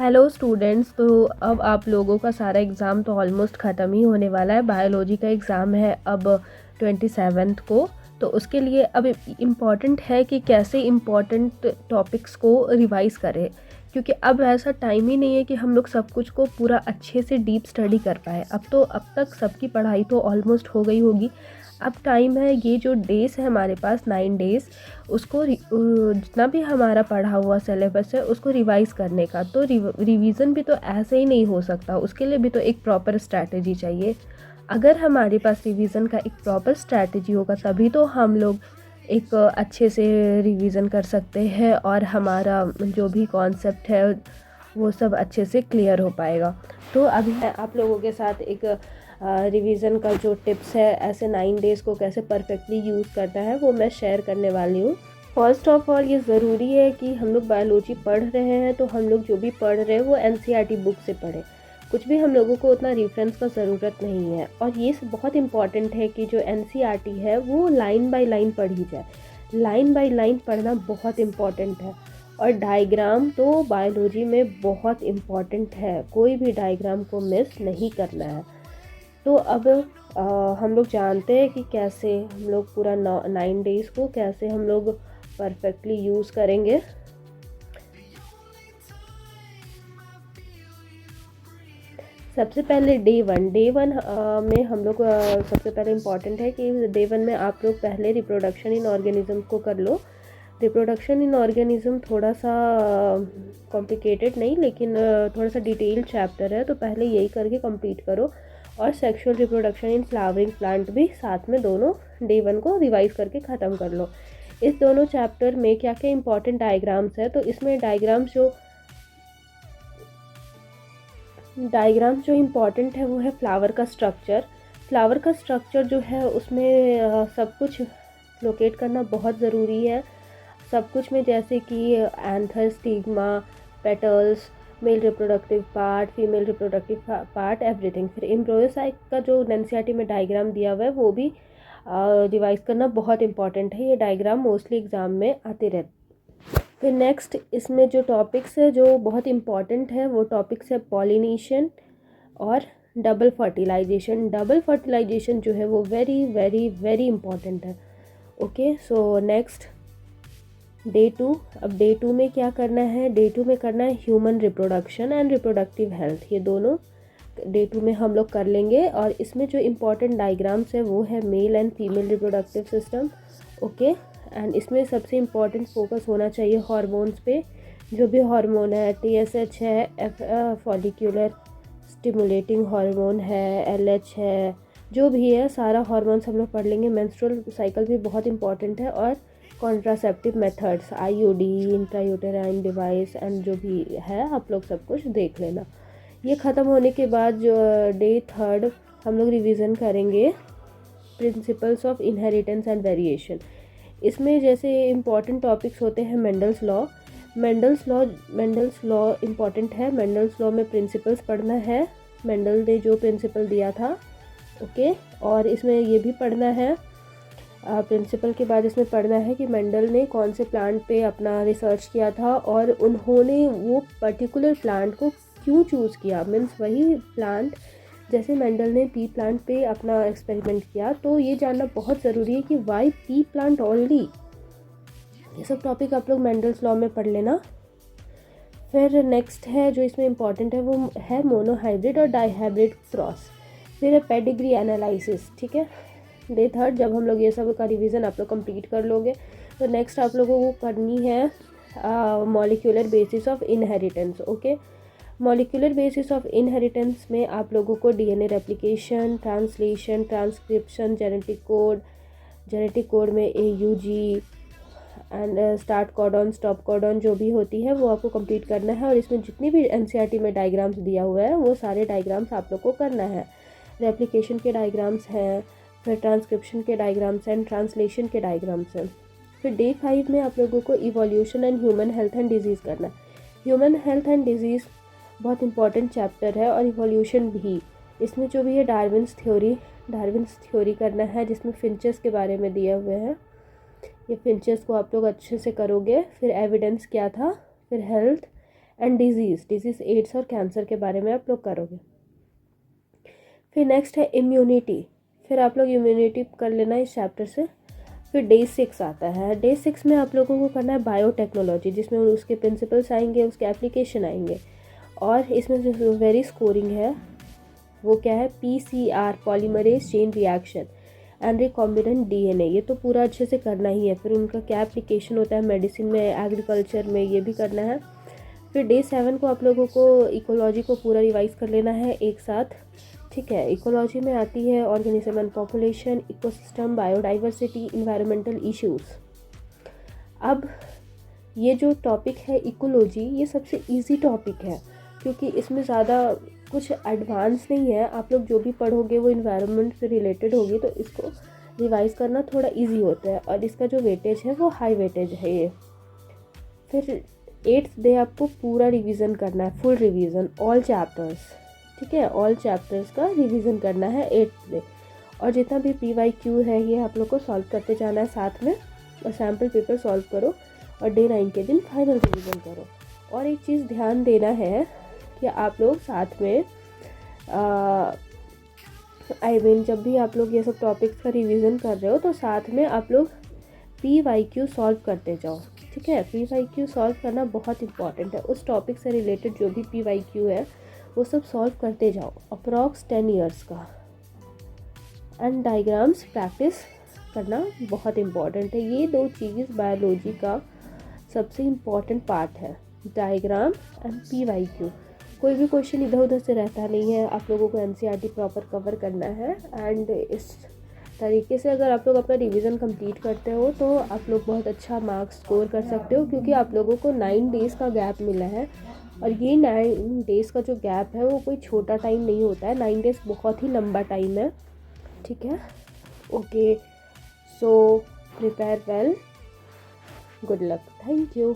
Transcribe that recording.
Hello students. तो अब आप लोगों का सारा एग्ज़ाम तो ऑलमोस्ट ख़त्म ही होने वाला है। बायोलॉजी का एग्ज़ाम है अब 27 को। तो उसके लिए अब इम्पॉर्टेंट है कि कैसे इम्पॉर्टेंट टॉपिक्स को रिवाइज़ करें, क्योंकि अब ऐसा टाइम ही नहीं है कि हम लोग सब कुछ को पूरा अच्छे से डीप स्टडी कर पाए। अब तक सबकी पढ़ाई तो ऑलमोस्ट हो गई होगी। अब टाइम है, ये जो डेज़ है हमारे पास 9 डेज़, उसको जितना भी हमारा पढ़ा हुआ सिलेबस है उसको रिवाइज़ करने का। तो रिवीजन भी तो ऐसे ही नहीं हो सकता, उसके लिए भी तो एक प्रॉपर स्ट्रैटेजी चाहिए। अगर हमारे पास रिवीजन का एक प्रॉपर स्ट्रैटेजी होगा तभी तो हम लोग एक अच्छे से रिवीजन कर सकते हैं और हमारा जो भी कॉन्सेप्ट है वो सब अच्छे से क्लियर हो पाएगा। तो अभी मैं आप लोगों के साथ एक रिवीजन का जो टिप्स है, ऐसे 9 डेज़ को कैसे परफेक्टली यूज़ करना है, वो मैं शेयर करने वाली हूँ। फर्स्ट ऑफ ऑल ये ज़रूरी है कि हम लोग बायोलॉजी पढ़ रहे हैं तो हम लोग जो भी पढ़ रहे हैं वो एनसीईआरटी बुक से पढ़ें। कुछ भी हम लोगों को उतना रेफरेंस का ज़रूरत नहीं है। और ये बहुत इम्पॉर्टेंट है कि जो एनसीईआरटी है वो लाइन बाय लाइन पढ़ी जाए। लाइन बाय लाइन पढ़ना बहुत इम्पॉर्टेंट है। और डायग्राम तो बायोलॉजी में बहुत इम्पॉर्टेंट है, कोई भी डायग्राम को मिस नहीं करना है। तो अब हम लोग जानते हैं कि कैसे हम लोग पूरा 9 डेज़ को कैसे हम लोग परफेक्टली यूज़ करेंगे। सबसे पहले डे वन में हम लोग सबसे पहले इम्पॉर्टेंट है कि डे 1 में आप लोग पहले रिप्रोडक्शन इन ऑर्गेनिज्म को कर लो। रिप्रोडक्शन इन ऑर्गेनिज्म थोड़ा सा कॉम्प्लिकेटेड नहीं, लेकिन थोड़ा सा डिटेल चैप्टर है, तो पहले यही करके कंप्लीट करो। और sexual reproduction in flowering plant भी साथ में दोनों डे 1 को रिवाइज करके ख़त्म कर लो। इस दोनों चैप्टर में क्या क्या इंपॉर्टेंट डायग्राम्स है, तो इसमें डायग्राम जो इम्पॉर्टेंट है वो है फ्लावर का स्ट्रक्चर। फ्लावर का स्ट्रक्चर जो है उसमें सब कुछ लोकेट करना बहुत ज़रूरी है। सब कुछ में जैसे कि anther, stigma, petals, male reproductive part, female reproductive part, everything. फिर एम्ब्रोयोसाइट का जो एनसीईआरटी में डायग्राम दिया हुआ है वो भी रिवाइज करना बहुत इंपॉर्टेंट है। ये डायग्राम मोस्टली एग्ज़ाम में आते रहते। फिर नेक्स्ट इसमें जो टॉपिक्स है जो बहुत इम्पॉर्टेंट है वो टॉपिक्स है पॉलिनेशन और डबल फर्टिलाइजेशन। डबल फर्टिलाइजेशन जो है वो वेरी वेरी वेरी इम्पॉर्टेंट है। Okay, so next day 2। अब डे 2 में क्या करना है? डे 2 में करना है human reproduction and reproductive health. ये दोनों डे 2 में हम लोग कर लेंगे। और इसमें जो इम्पॉर्टेंट डायग्राम्स है वो है male and female reproductive system. Okay, and इसमें सबसे इम्पॉर्टेंट फोकस होना चाहिए हार्मोन्स पे। जो भी हार्मोन है, टीएसएच है, फॉलिक्यूलर स्टिमुलेटिंग हार्मोन है, एलएच है, जो भी है सारा हार्मोन्स हम लोग पढ़ लेंगे। मेंस्ट्रुअल साइकिल भी बहुत इंपॉर्टेंट है। और contraceptive methods, IUD, intrauterine device and जो भी है आप लोग सब कुछ देख लेना। ये ख़त्म होने के बाद जो डे 3 हम लोग रिवीजन करेंगे principles of inheritance and variation. इसमें जैसे इम्पॉर्टेंट टॉपिक्स होते हैं Mendel's law. Mendel's law important है। मेंडल्स लॉ में प्रिंसिपल्स पढ़ना है, मेंडल ने जो प्रिंसिपल दिया था। ओके, और इसमें ये भी पढ़ना है प्रिंसिपल के बाद इसमें पढ़ना है कि मेंडल ने कौन से प्लांट पे अपना रिसर्च किया था और उन्होंने वो पर्टिकुलर प्लांट को क्यों चूज़ किया। मीन्स वही प्लांट, जैसे मेंडल ने पी प्लांट पे अपना एक्सपेरिमेंट किया, तो ये जानना बहुत ज़रूरी है कि वाई पी प्लांट ओनली। ये सब टॉपिक आप लोग मेंडल्स लॉ में पढ़ लेना। फिर नेक्स्ट है जो इसमें इम्पॉर्टेंट है वो है मोनोहाइब्रिड और डाईहाइब्रिड क्रॉस। फिर है पेडिग्री एनालिसिस। ठीक है, डे 3 जब हम लोग ये सब का रिवीजन आप लोग कंप्लीट कर लोगे तो नेक्स्ट आप लोगों को करनी है molecular basis of inheritance. Okay, molecular basis of inheritance में आप लोगों को DNA replication, translation, transcription, genetic code में AUG and start codon, stop codon जो भी होती है वो आपको कंप्लीट करना है। और इसमें जितनी भी एनसीईआरटी में डायग्राम्स दिया हुआ है वो सारे डायग्राम्स आप लोग को करना है। रेप्लिकेशन के डायग्राम्स हैं, फिर ट्रांसक्रिप्शन के डायग्राम्स एंड ट्रांसलेशन के डायग्राम्स हैं। फिर डे 5 में आप लोगों को evolution and human health and disease करना है। ह्यूमन हेल्थ एंड डिजीज़ बहुत इंपॉर्टेंट चैप्टर है और इवोल्यूशन भी। इसमें जो भी है डार्विन्स थ्योरी करना है, जिसमें फिंचेस के बारे में दिए हुए हैं। ये फिंचेस को आप लोग अच्छे से करोगे। फिर एविडेंस क्या था, फिर हेल्थ एंड डिजीज़ एड्स और कैंसर के बारे में आप लोग करोगे। फिर नेक्स्ट है इम्यूनिटी, फिर आप लोग इम्यूनिटी कर लेना इस चैप्टर से। फिर डे 6 आता है। डे 6 में आप लोगों को करना है बायोटेक्नोलॉजी, जिसमें उसके प्रिंसिपल्स आएंगे, उसके एप्लीकेशन आएंगे। और इसमें जो वेरी स्कोरिंग है वो क्या है, PCR polymerase chain reaction and recombinant DNA। ये तो पूरा अच्छे से करना ही है। फिर उनका क्या एप्लीकेशन होता है मेडिसिन में, एग्रीकल्चर में, ये भी करना है। फिर डे 7 को आप लोगों को इकोलॉजी को पूरा रिवाइज कर लेना है एक साथ, ठीक है। इकोलॉजी में आती है organism and population, ecosystem, biodiversity, environmental issues. अब ये जो टॉपिक है इकोलॉजी, ये सबसे इजी टॉपिक है क्योंकि इसमें ज़्यादा कुछ एडवांस नहीं है। आप लोग जो भी पढ़ोगे वो इन्वायरमेंट से रिलेटेड होगी, तो इसको रिवाइज करना थोड़ा इजी होता है। और इसका जो वेटेज है वो हाई वेटेज है ये। फिर 8th डे आपको पूरा रिवीजन करना है, फुल रिवीजन, ऑल चैप्टर्स, ठीक है। ऑल चैप्टर्स का रिवीजन करना है 8th डे। और जितना भी PYQ है ये आप लोग को सॉल्व करते जाना है साथ में, और सैम्पल पेपर सॉल्व करो, और डे 9 के दिन फाइनल रिवीजन करो। और एक चीज़ ध्यान देना है कि आप लोग साथ में जब भी आप लोग ये सब टॉपिक्स का रिवीजन कर रहे हो तो साथ में आप लोग PYQ सॉल्व करते जाओ, ठीक है। PYQ सॉल्व करना बहुत इंपॉर्टेंट है। उस टॉपिक से रिलेटेड जो भी PYQ है वो सब सॉल्व करते जाओ, अप्रॉक्स 10 ईयर्स का। एंड डायग्राम्स प्रैक्टिस करना बहुत इम्पॉर्टेंट है। ये 2 चीज़ बायोलॉजी का सबसे इम्पॉर्टेंट पार्ट है, डायग्राम एंड PYQ। कोई भी क्वेश्चन इधर उधर से रहता नहीं है, आप लोगों को NCERT प्रॉपर कवर करना है। एंड इस तरीके से अगर आप लोग अपना रिवीजन कंप्लीट करते हो तो आप लोग बहुत अच्छा मार्क्स स्कोर कर सकते हो, क्योंकि आप लोगों को 9 डेज़ का गैप मिला है। और ये 9 डेज़ का जो गैप है वो कोई छोटा टाइम नहीं होता है, 9 डेज़ बहुत ही लंबा टाइम है, ठीक है। Okay, so prepare well, good luck, thank you.